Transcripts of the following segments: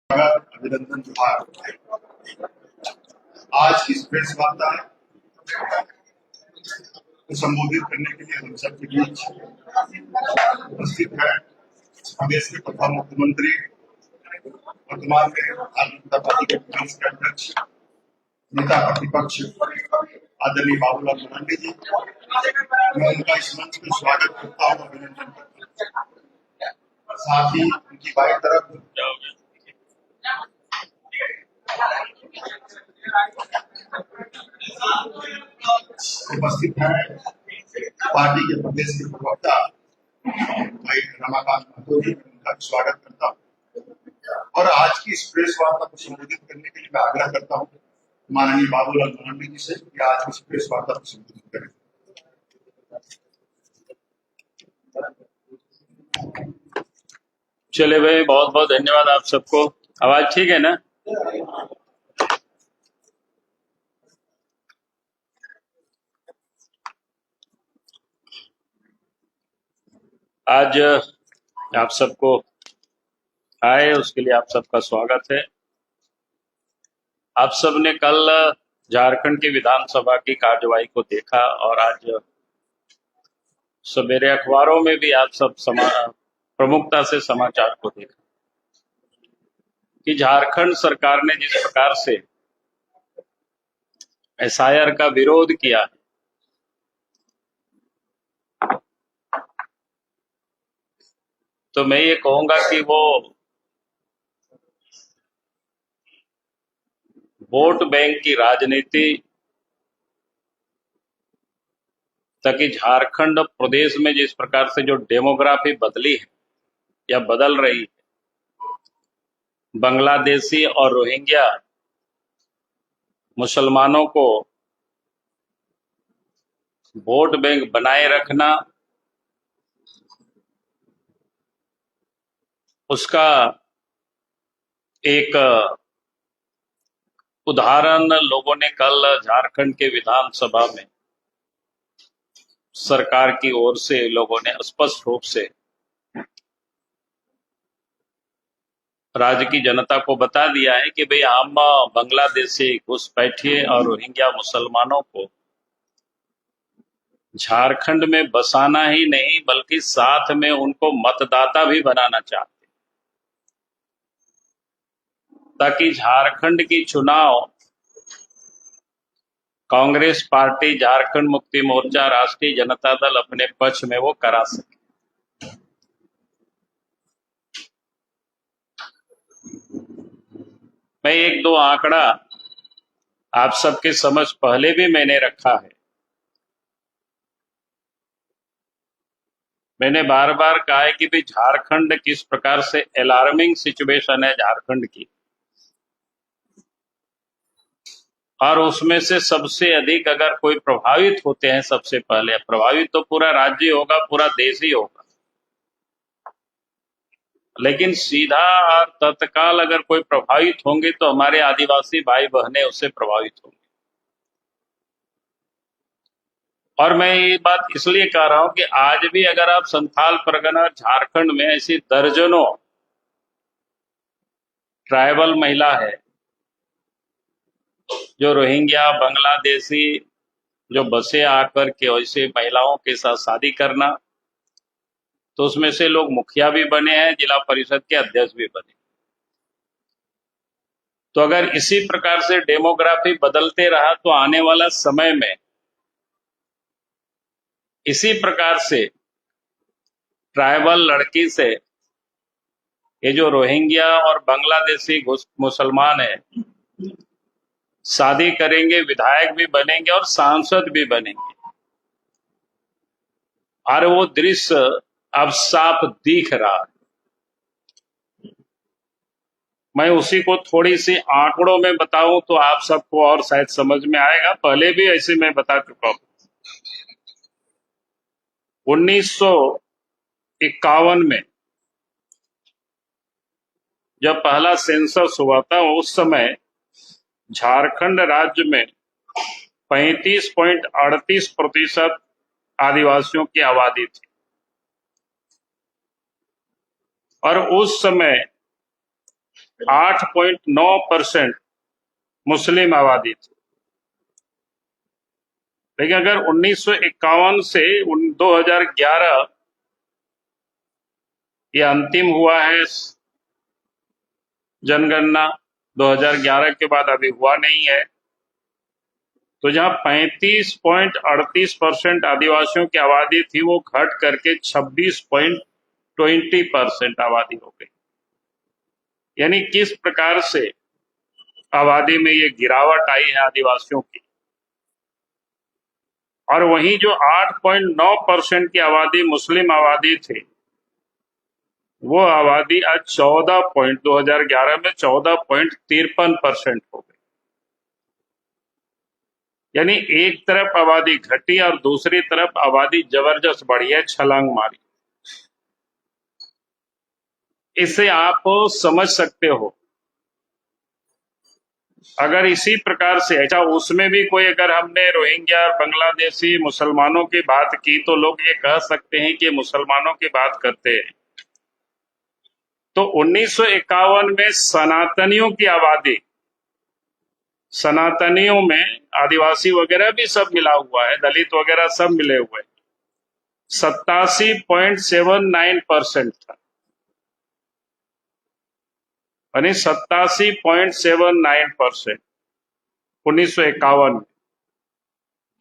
अभिनंदन जोहार। आज की इस प्रेस वार्ता को संबोधित करने के लिए हम सबके बीच उपस्थित है प्रदेश के प्रथम मुख्यमंत्री, वर्तमान में भारतीय जनता पार्टी के प्रदेश के अध्यक्ष, नेता प्रतिपक्ष आदरणीय बाबूलाल मरांडी जी। मैं उनका इस मंच में स्वागत करता हूँ, अभिनंदन करता हूँ। साथ ही उनकी बाएं तरफ उपस्थित है पार्टी के प्रदेश के प्रवक्ता भाई रमाकांत महतो जी। उनका स्वागत करता हूँ और आज की इस प्रेस वार्ता को संबोधित करने के लिए मैं आग्रह करता हूँ माननीय बाबूलाल मरांडी जी से कि आज इस प्रेस वार्ता को संबोधित करें। चले भाई, बहुत बहुत धन्यवाद आप सबको। आवाज ठीक है ना? आज आप सबको आए उसके लिए आप सबका स्वागत है। आप सबने कल झारखंड की विधानसभा की कार्यवाही को देखा और आज सवेरे अखबारों में भी आप सब प्रमुखता से समाचार को देखा कि झारखंड सरकार ने जिस प्रकार से एसआईआर का विरोध किया है, तो मैं ये कहूंगा कि वो वोट बैंक की राजनीति, ताकि झारखंड प्रदेश में जिस प्रकार से जो डेमोग्राफी बदली है या बदल रही है, बांग्लादेशी और रोहिंग्या मुसलमानों को वोट बैंक बनाए रखना, उसका एक उदाहरण लोगों ने कल झारखंड के विधानसभा में सरकार की ओर से लोगों ने स्पष्ट रूप से राज्य की जनता को बता दिया है कि भाई हम बांग्लादेशी घुसपैठिए और रोहिंग्या मुसलमानों को झारखंड में बसाना ही नहीं बल्कि साथ में उनको मतदाता भी बनाना चाहते, ताकि झारखंड की चुनाव कांग्रेस पार्टी, झारखंड मुक्ति मोर्चा, राष्ट्रीय जनता दल अपने पक्ष में वो करा सके। मैं एक दो आंकड़ा आप सबके समझ पहले भी मैंने रखा है। मैंने बार बार कहा है कि भाई झारखंड किस प्रकार से अलार्मिंग सिचुएशन है झारखंड की, और उसमें से सबसे अधिक अगर कोई प्रभावित होते हैं, सबसे पहले प्रभावित तो पूरा राज्य होगा, पूरा देश ही होगा, लेकिन सीधा और तत्काल अगर कोई प्रभावित होंगे तो हमारे आदिवासी भाई बहनें उससे प्रभावित होंगे। और मैं ये बात इसलिए कह रहा हूं कि आज भी अगर आप संथाल परगना झारखंड में ऐसी दर्जनों ट्राइबल महिला है जो रोहिंग्या, बांग्लादेशी जो बसे आकर के वैसे महिलाओं के साथ शादी करना, तो उसमें से लोग मुखिया भी बने हैं, जिला परिषद के अध्यक्ष भी बने। तो अगर इसी प्रकार से डेमोग्राफी बदलते रहा तो आने वाला समय में इसी प्रकार से ट्राइबल लड़की से ये जो रोहिंग्या और बांग्लादेशी मुसलमान है शादी करेंगे, विधायक भी बनेंगे और सांसद भी बनेंगे, और वो दृश्य अब साफ दिख रहा है। मैं उसी को थोड़ी सी आंकड़ों में बताऊं तो आप सबको और शायद समझ में आएगा। पहले भी ऐसे मैं बता चुका हूं। 1951 में जब पहला सेंसस हुआ था, उस समय झारखंड राज्य में 35.38% आदिवासियों की आबादी थी, और उस समय 8.9% मुस्लिम आबादी थी। लेकिन अगर 1951 से 2011 ये अंतिम हुआ है जनगणना, 2011 के बाद अभी हुआ नहीं है, तो जहां 35.38% आदिवासियों की आबादी थी वो घट करके 26.20% आबादी हो गई। यानी किस प्रकार से आबादी में ये गिरावट आई है आदिवासियों की। और वहीं जो 8.9% की आबादी मुस्लिम आबादी थी, वो आबादी आज 2011 में 14.53% हो गई। यानी एक तरफ आबादी घटी और दूसरी तरफ आबादी जबरदस्त बढ़ी है, छलांग मारी। इससे आप समझ सकते हो, अगर इसी प्रकार से अच्छा उसमें भी कोई, अगर हमने रोहिंग्या बांग्लादेशी मुसलमानों की बात की तो लोग ये कह सकते हैं कि मुसलमानों की बात करते हैं। तो 1951 में सनातनियों की आबादी, सनातनियों में आदिवासी वगैरह भी सब मिला हुआ है, दलित वगैरह सब मिले हुए, 87.79% था। यानी 87.79% 1951 में।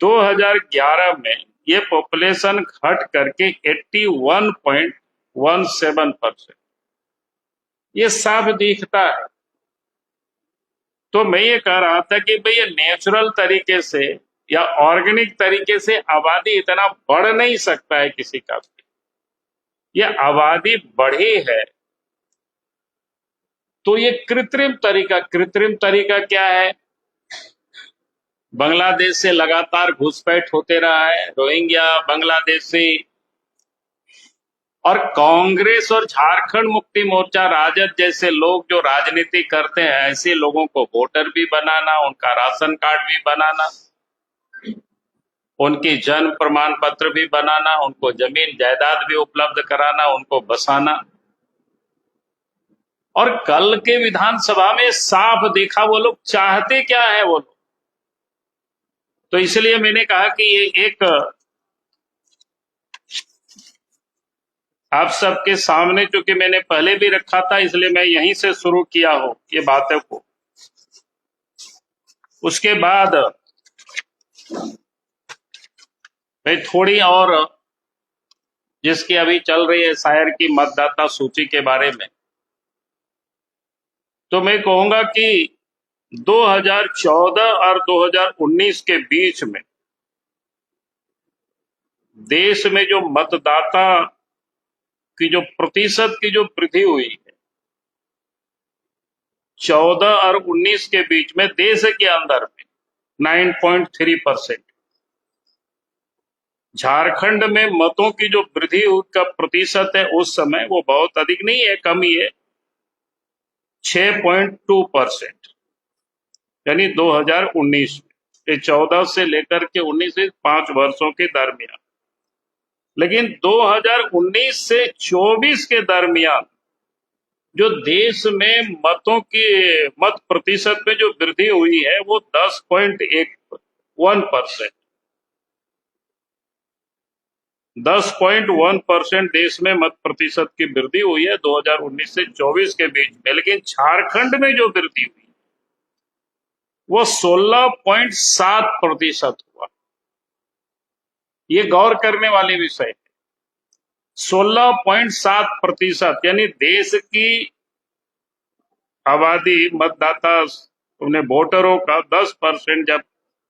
2011 में ये पॉपुलेशन घट करके 81.17%। ये साफ दिखता है। तो मैं ये कह रहा था कि भाई ये नेचुरल तरीके से या ऑर्गेनिक तरीके से आबादी इतना बढ़ नहीं सकता है किसी का भी। ये आबादी बढ़ी है तो ये कृत्रिम तरीका क्या है? बांग्लादेश से लगातार घुसपैठ होते रहा है, रोहिंग्या, बांग्लादेशी, और कांग्रेस और झारखंड मुक्ति मोर्चा, राजद जैसे लोग जो राजनीति करते हैं, ऐसे लोगों को वोटर भी बनाना, उनका राशन कार्ड भी बनाना, उनकी जन्म प्रमाण पत्र भी बनाना, उनको जमीन जायदाद भी उपलब्ध कराना, उनको बसाना। और कल के विधानसभा में साफ देखा वो लोग चाहते क्या है वो लोग। तो इसलिए मैंने कहा कि ये एक आप सबके सामने, चूंकि मैंने पहले भी रखा था इसलिए मैं यहीं से शुरू किया हूं ये बातों को। उसके बाद मैं थोड़ी और जिसकी अभी चल रही है शायर की मतदाता सूची के बारे में, तो मैं कहूंगा कि 2014 और 2019 के बीच में देश में जो मतदाता की जो प्रतिशत की जो वृद्धि हुई है, 14 और 19 के बीच में देश के अंदर में 9.3%। झारखंड में मतों की जो वृद्धि का प्रतिशत है उस समय वो बहुत अधिक नहीं है, कम ही है, 6.2%। यानी 2019 में, 14 से लेकर के 19 से 5 वर्षों के दरमियान। लेकिन 2019 से 24 के दरमियान जो देश में मतों की मत प्रतिशत में जो वृद्धि हुई है वो 10.1%। 10.1% देश में मत प्रतिशत की वृद्धि हुई है 2019 से 24 के बीच में। लेकिन झारखंड में जो वृद्धि हुई वो 16.7% हुआ। ये गौर करने वाली विषय है। 16.7%, यानी देश की आबादी, मतदाता, उन्हें वोटरों का 10% जब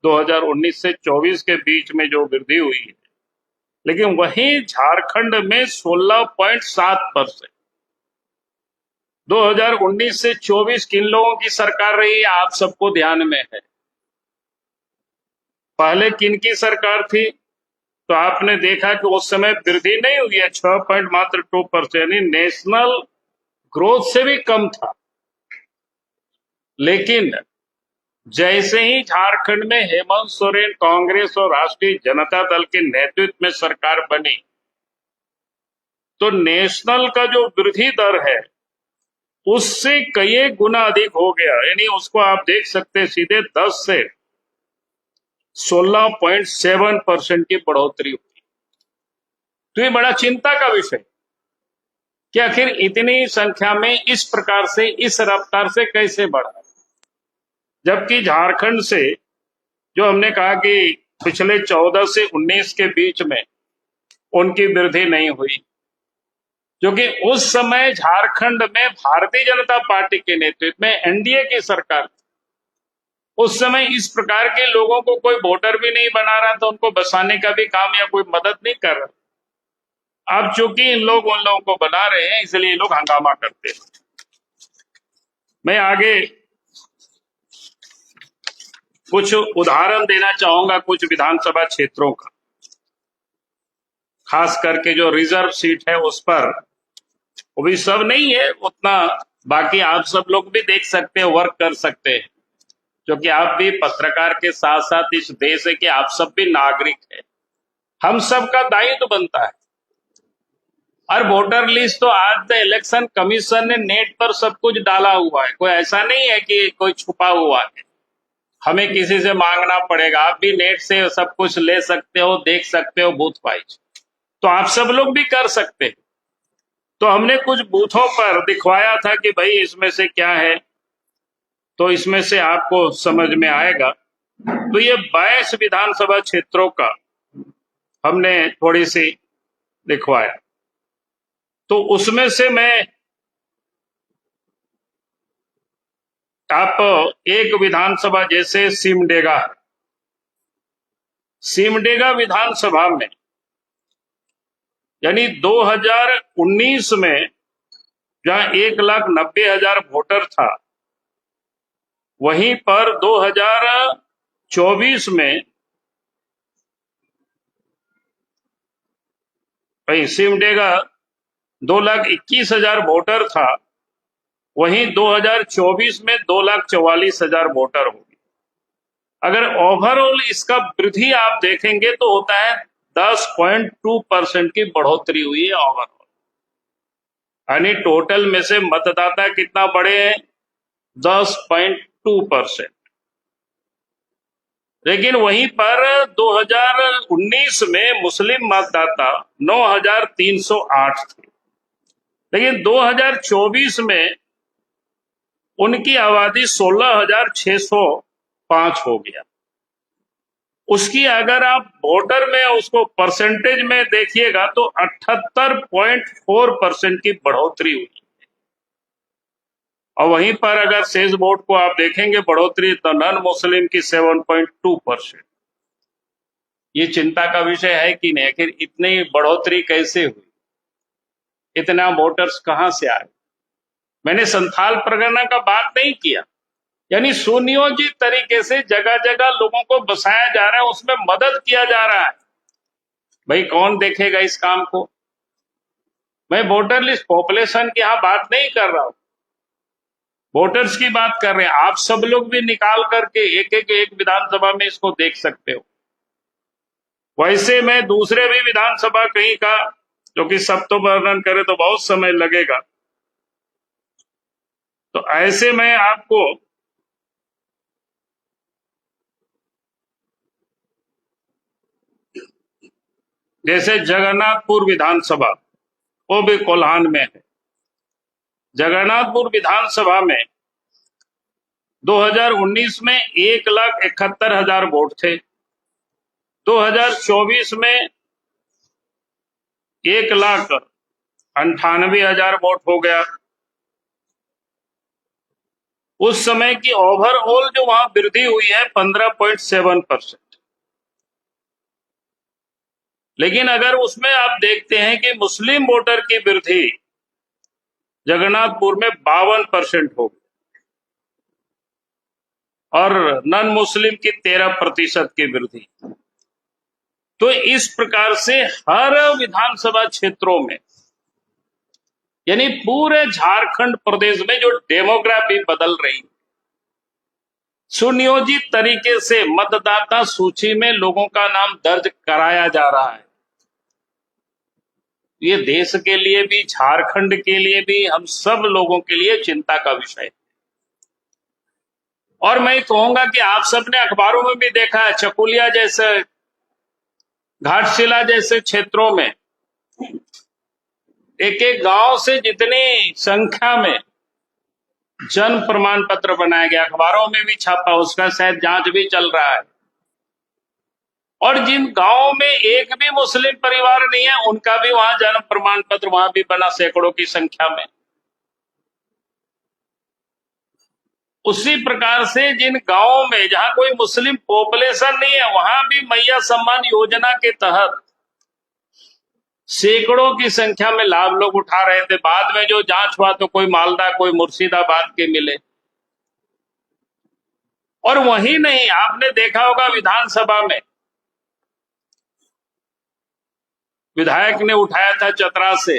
2019 से 24 के बीच में जो वृद्धि हुई है, लेकिन वहीं झारखंड में 16.7%। 2019 से 24 किन लोगों की सरकार रही है आप सबको ध्यान में है? पहले किन की सरकार थी? तो आपने देखा कि उस समय वृद्धि नहीं हुई है, 6.2%, यानी नेशनल ग्रोथ से भी कम था। लेकिन जैसे ही झारखंड में हेमंत सोरेन कांग्रेस और राष्ट्रीय जनता दल के नेतृत्व में सरकार बनी, तो नेशनल का जो वृद्धि दर है उससे कई गुना अधिक हो गया। यानी उसको आप देख सकते हैं सीधे 10 से 16.7% की बढ़ोतरी हुई। तो ये बड़ा चिंता का विषय कि आखिर इतनी संख्या में इस प्रकार से, इस रफ्तार से कैसे बढ़ा, जबकि झारखंड से जो हमने कहा कि पिछले 14 से 19 के बीच में उनकी वृद्धि नहीं हुई, क्योंकि उस समय झारखंड में भारतीय जनता पार्टी के नेतृत्व में एनडीए की सरकार, उस समय इस प्रकार के लोगों को कोई वोटर भी नहीं बना रहा था, उनको बसाने का भी काम या कोई मदद नहीं कर रहा। अब चूंकि इन लोग उन लोगों को बना रहे हैं, इसलिए ये लोग हंगामा करते हैं। मैं आगे कुछ उदाहरण देना चाहूंगा कुछ विधानसभा क्षेत्रों का, खास करके जो रिजर्व सीट है उस पर। वो भी सब नहीं है उतना, बाकी आप सब लोग भी देख सकते हैं, वर्क कर सकते हैं, क्योंकि आप भी पत्रकार के साथ साथ इस देश है कि आप सब भी नागरिक हैं। हम सब का दायित्व बनता है। और वोटर लिस्ट तो आज द इलेक्शन कमीशन ने नेट पर सब कुछ डाला हुआ है, कोई ऐसा नहीं है कि कोई छुपा हुआ है, हमें किसी से मांगना पड़ेगा। आप भी नेट से सब कुछ ले सकते हो, देख सकते हो बूथ वाइज, तो आप सब लोग भी कर सकते हैं। तो हमने कुछ बूथों पर दिखवाया था कि भाई इसमें से क्या है, तो इसमें से आपको समझ में आएगा। तो ये 22 विधानसभा क्षेत्रों का हमने थोड़ी सी दिखवाया। तो उसमें से मैं आप एक विधानसभा जैसे सिमडेगा विधानसभा में, यानी 2019 में जहां 1,90,000 वोटर था, वहीं पर 2024 में सिमडेगा 2,21,000 वोटर था, वहीं 2024 में 2,44,000 वोटर होगी। अगर ओवरऑल इसका वृद्धि आप देखेंगे तो होता है 10.2% की बढ़ोतरी हुई है ओवरऑल। यानी टोटल में से मतदाता कितना बढ़े हैं? 10.2%। लेकिन वहीं पर 2019 में मुस्लिम मतदाता 9,308 थे, लेकिन 2024 में उनकी आबादी 16,605 हो गया। उसकी अगर आप वोटर में उसको परसेंटेज में देखिएगा तो 78.4% की बढ़ोतरी हुई। और वहीं पर अगर शेष वोट को आप देखेंगे बढ़ोतरी, तो नॉन मुस्लिम की 7.2%। ये चिंता का विषय है कि नहीं, आखिर इतनी बढ़ोतरी कैसे हुई, इतना वोटर्स कहां से आए? मैंने संथाल परगना का बात नहीं किया, यानी सुनियोजित तरीके से जगह जगह लोगों को बसाया जा रहा है, उसमें मदद किया जा रहा है। भाई कौन देखेगा इस काम को? मैं वोटर लिस्ट पॉपुलेशन की यहां बात नहीं कर रहा हूं, वोटर्स की बात कर रहे हैं। आप सब लोग भी निकाल करके एक विधानसभा में इसको देख सकते हो। वैसे मैं दूसरे भी विधानसभा कहीं का, क्योंकि सब तो वर्णन करे तो बहुत समय लगेगा, तो ऐसे मैं आपको जैसे जगन्नाथपुर विधानसभा, वो भी कोल्हान में है। जगन्नाथपुर विधानसभा में 2019 में 1,71,000 वोट थे, 2024 में 1,98,000 वोट हो गया। उस समय की ओवरऑल जो वहां वृद्धि हुई है 15.7%। लेकिन अगर उसमें आप देखते हैं कि मुस्लिम वोटर की वृद्धि जगन्नाथपुर में 52% हो गई और नॉन मुस्लिम की 13% की वृद्धि। तो इस प्रकार से हर विधानसभा क्षेत्रों में, यानी पूरे झारखंड प्रदेश में जो डेमोग्राफी बदल रही, सुनियोजित तरीके से मतदाता सूची में लोगों का नाम दर्ज कराया जा रहा है। ये देश के लिए भी, झारखंड के लिए भी, हम सब लोगों के लिए चिंता का विषय है। और मैं कहूंगा कि आप सबने अखबारों में भी देखा है, चकुलिया जैसे, घाटशिला जैसे क्षेत्रों में एक एक गांव से जितनी संख्या में जन्म प्रमाण पत्र बनाया गया, अखबारों में भी छापा, उसका शायद जांच भी चल रहा है। और जिन गांवों में एक भी मुस्लिम परिवार नहीं है, उनका भी वहां जन्म प्रमाण पत्र वहां भी बना, सैकड़ों की संख्या में। उसी प्रकार से जिन गांवों में जहां कोई मुस्लिम पॉपुलेशन नहीं है, वहां भी मैया सम्मान योजना के तहत सैकड़ों की संख्या में लाभ लोग उठा रहे थे। बाद में जो जांच हुआ तो कोई मालदा, कोई मुर्शिदाबाद के मिले। और वही नहीं, आपने देखा होगा विधानसभा में विधायक ने उठाया था चतरा से,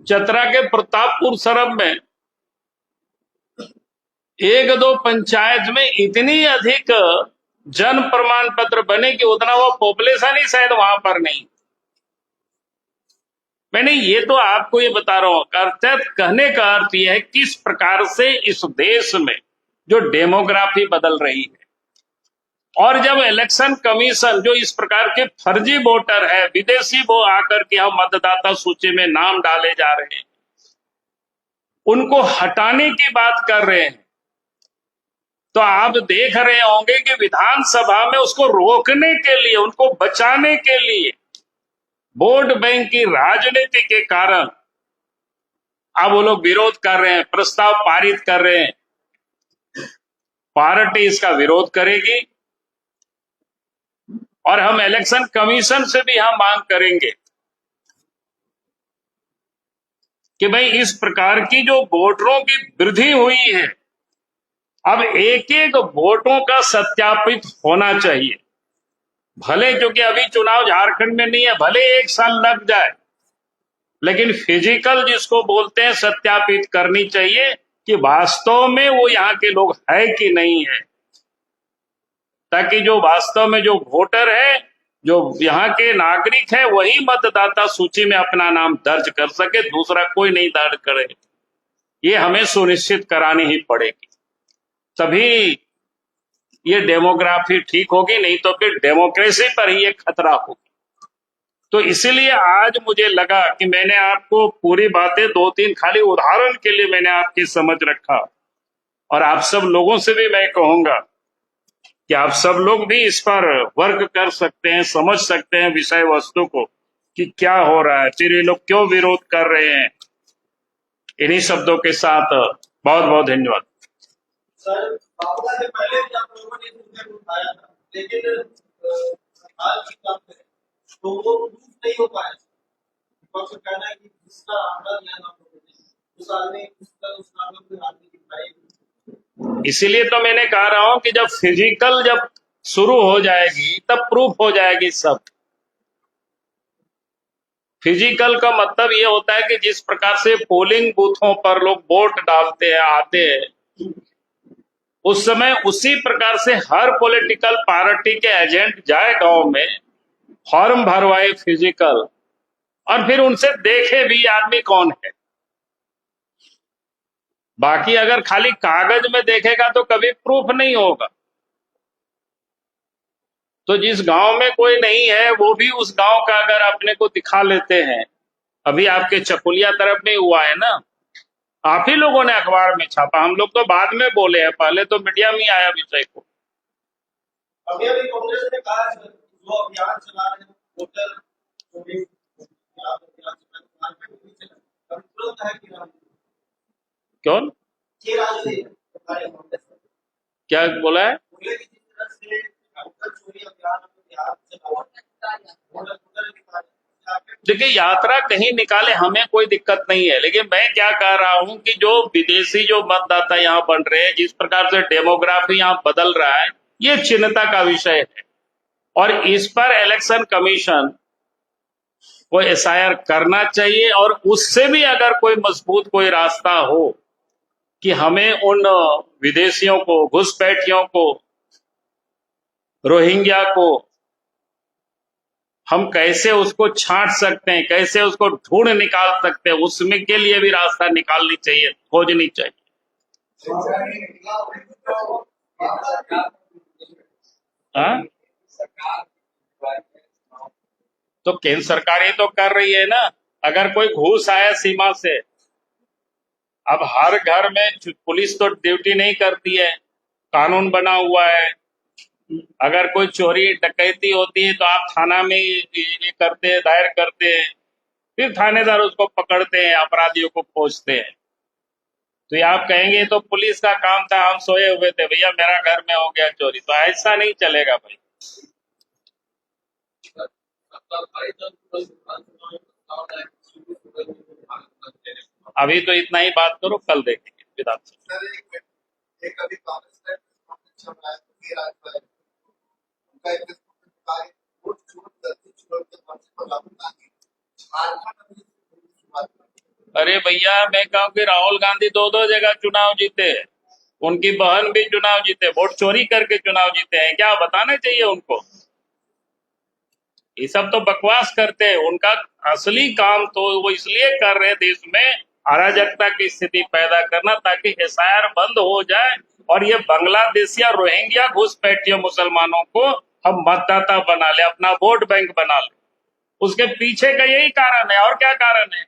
चतरा के प्रतापपुर सरब में एक दो पंचायत में इतनी अधिक जन्म प्रमाण पत्र बने कि उतना वो पॉपुलेशन ही शायद वहां पर नहीं। मैंने ये तो आपको ये बता रहा हूं, अर्थात कहने का अर्थ यह है किस प्रकार से इस देश में जो डेमोग्राफी बदल रही है। और जब इलेक्शन कमीशन जो इस प्रकार के फर्जी वोटर है, विदेशी वो आकर के हम मतदाता सूची में नाम डाले जा रहे हैं, उनको हटाने की बात कर रहे हैं, तो आप देख रहे होंगे कि विधानसभा में उसको रोकने के लिए, उनको बचाने के लिए वोट बैंक की राजनीति के कारण अब वो लोग विरोध कर रहे हैं, प्रस्ताव पारित कर रहे हैं। पार्टी इसका विरोध करेगी और हम इलेक्शन कमीशन से भी हम मांग करेंगे कि भाई इस प्रकार की जो वोटरों की वृद्धि हुई है, अब एक एक वोटों का सत्यापित होना चाहिए। भले क्योंकि अभी चुनाव झारखंड में नहीं है, भले 1 साल लग जाए, लेकिन फिजिकल जिसको बोलते हैं सत्यापित करनी चाहिए कि वास्तव में वो यहाँ के लोग है कि नहीं है, ताकि जो वास्तव में जो वोटर है, जो यहाँ के नागरिक है, वही मतदाता सूची में अपना नाम दर्ज कर सके, दूसरा कोई नहीं दर्ज करे। ये हमें सुनिश्चित करानी ही पड़ेगी, तभी ये डेमोग्राफी ठीक होगी, नहीं तो फिर डेमोक्रेसी पर ही ये खतरा होगी। तो इसीलिए आज मुझे लगा कि मैंने आपको पूरी बातें 2-3 खाली उदाहरण के लिए मैंने आपकी समझ रखा। और आप सब लोगों से भी मैं कहूंगा कि आप सब लोग भी इस पर वर्क कर सकते हैं, समझ सकते हैं विषय वस्तु को कि क्या हो रहा है, फिर ये लोग क्यों विरोध कर रहे हैं। इन्हीं शब्दों के साथ बहुत बहुत धन्यवाद। सर, बाबा से पहले भी आप लोगों ने मुद्दे उठाया था, लेकिन आज की बात है तो वो प्रूफ नहीं हो पाया। विपक्ष कहना है कि जिसका आंकड़ा दिया ना उस आदमी उस आंकड़े को आदमी दिखाई। इसीलिए तो मैंने कह रहा हूं कि जब फिजिकल जब शुरू हो जाएगी तब प्रूफ हो जाएगी सब। फिजिकल का मतलब ये होता है कि जिस प्रकार से पोलिंग बूथों पर लोग वोट डालते हैं, आते हैं, उस समय उसी प्रकार से हर पॉलिटिकल पार्टी के एजेंट जाए गांव में, फॉर्म भरवाए फिजिकल, और फिर उनसे देखे भी आदमी कौन है। बाकी अगर खाली कागज में देखेगा तो कभी प्रूफ नहीं होगा। तो जिस गांव में कोई नहीं है वो भी उस गांव का अगर अपने को दिखा लेते हैं, अभी आपके चकुलिया तरफ में हुआ है ना, आप ही लोगों ने अखबार में छापा, हम लोग तो बाद में बोले हैं, पहले तो मीडिया में आया विषय को। अभी अभी कांग्रेस ने कहा जो अभियान चला रहे हैं वोटर कौन क्या बोला है? देखिए, यात्रा कहीं निकाले हमें कोई दिक्कत नहीं है, लेकिन मैं क्या कह रहा हूं कि जो विदेशी जो मतदाता यहाँ बन रहे हैं, जिस प्रकार से डेमोग्राफी यहाँ बदल रहा है, ये चिंता का विषय है। और इस पर इलेक्शन कमीशन को एसआईआर करना चाहिए, और उससे भी अगर कोई मजबूत कोई रास्ता हो कि हमें उन विदेशियों को, घुसपैठियों को, रोहिंग्या को हम कैसे उसको छांट सकते हैं, कैसे उसको ढूंढ निकाल सकते हैं, उसमें के लिए भी रास्ता निकालनी चाहिए, खोजनी चाहिए। हाँ? तो केंद्र सरकार ही तो कर रही है ना। अगर कोई घूस आया सीमा से, अब हर घर में पुलिस तो ड्यूटी नहीं करती है, कानून बना हुआ है। अगर कोई चोरी डकैती होती है तो आप थाना में ये करते हैं, दायर करते हैं, फिर थानेदार उसको पकड़ते हैं, अपराधियों को खोजते हैं। तो ये आप कहेंगे तो पुलिस का काम था, हम सोए हुए थे, भैया मेरा घर में हो गया चोरी, तो ऐसा नहीं चलेगा भाई। अभी तो इतना ही बात करो, कल देखेंगे विधानसभा। सर एक अभी कांग्रेस ने अच्छा बनाया तो फिर आज का उनका एक वोट छोड़ के पर लागू था झारखंड में शुरुआत। अरे भैया मैं कहूँ कि राहुल गांधी 2-2 जगह चुनाव जीते, उनकी बहन भी चुनाव जीते, वोट चोरी करके चुनाव जीते हैं क्या? बताना चाहिए उनको। ये सब तो बकवास करते हैं। उनका असली काम तो वो इसलिए कर रहे हैं, देश में अराजकता की स्थिति पैदा करना, ताकि एसआईआर बंद हो जाए और ये बांग्लादेशी या रोहिंग्या घुसपैठियों मुसलमानों को हम मतदाता बना ले, अपना वोट बैंक बना ले। उसके पीछे का यही कारण है, और क्या कारण है?